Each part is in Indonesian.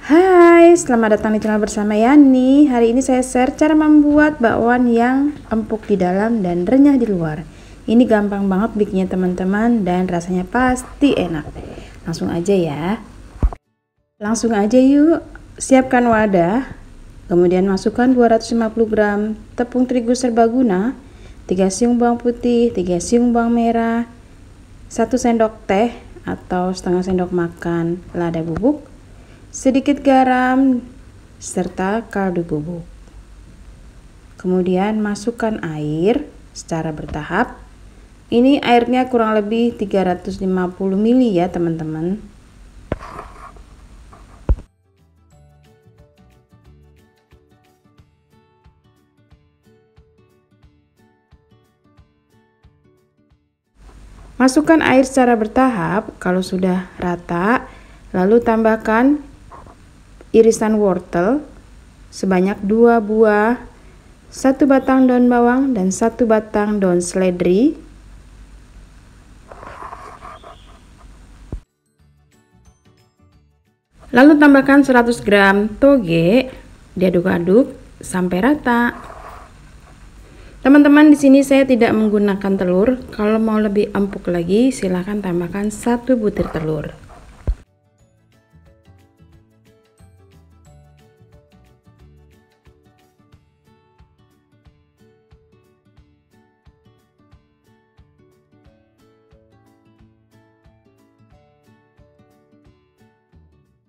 Hai, selamat datang di channel bersama Yani. Hari ini saya share cara membuat bakwan yang empuk di dalam dan renyah di luar. Ini gampang banget bikinnya teman-teman dan rasanya pasti enak. Langsung aja ya. Langsung aja yuk. Siapkan wadah. Kemudian masukkan 250 gram tepung terigu serbaguna, 3 siung bawang putih, 3 siung bawang merah, 1 sendok teh atau setengah sendok makan lada bubuk, sedikit garam, serta kaldu bubuk. Kemudian masukkan air secara bertahap. Ini airnya kurang lebih 350 ml ya teman-teman. Masukkan air secara bertahap. Kalau sudah rata, lalu tambahkan irisan wortel sebanyak 2 buah, 1 batang daun bawang dan 1 batang daun seledri. Lalu tambahkan 100 gram toge, diaduk-aduk sampai rata. Teman-teman, di sini saya tidak menggunakan telur. Kalau mau lebih empuk lagi, silahkan tambahkan 1 butir telur.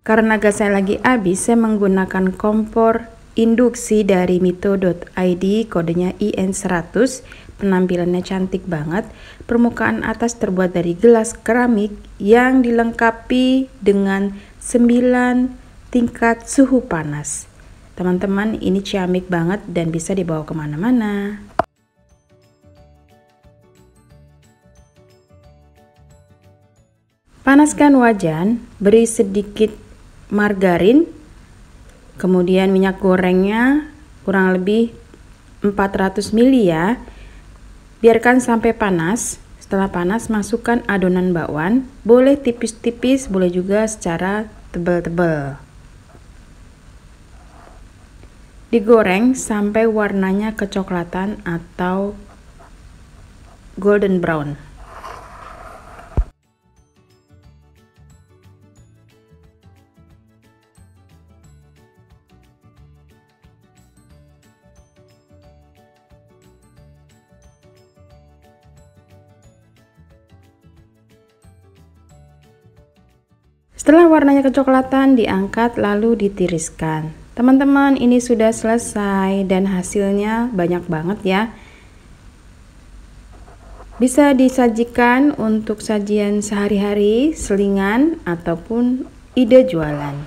Karena gas saya lagi habis, saya menggunakan kompor induksi dari mito.id, kodenya IN100. Penampilannya cantik banget. Permukaan atas terbuat dari gelas keramik yang dilengkapi dengan 9 tingkat suhu panas. Teman-teman, ini ciamik banget dan bisa dibawa kemana-mana. Panaskan wajan, beri sedikit margarin, kemudian minyak gorengnya kurang lebih 400 ml ya. Biarkan sampai panas. Setelah panas, masukkan adonan bakwan. Boleh tipis-tipis, boleh juga secara tebal-tebal. Digoreng sampai warnanya kecoklatan atau golden brown. Setelah warnanya kecoklatan, diangkat lalu ditiriskan. Teman-teman, ini sudah selesai dan hasilnya banyak banget ya. Bisa disajikan untuk sajian sehari-hari, selingan, ataupun ide jualan.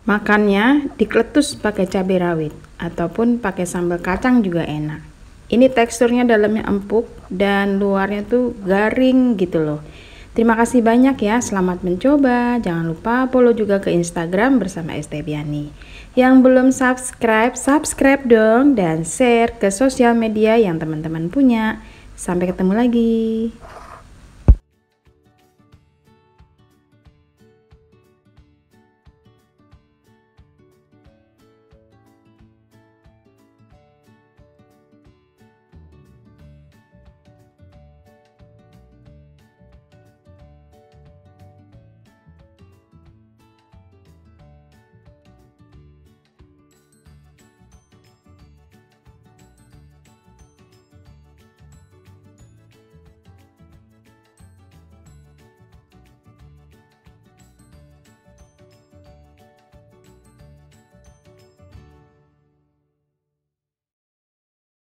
Makannya dikletus pakai cabai rawit ataupun pakai sambal kacang juga enak. Ini teksturnya dalamnya empuk dan luarnya tuh garing gitu loh. Terima kasih banyak ya, selamat mencoba. Jangan lupa follow juga ke Instagram bersama Esteviani. Yang belum subscribe, subscribe dong dan share ke sosial media yang teman-teman punya. Sampai ketemu lagi.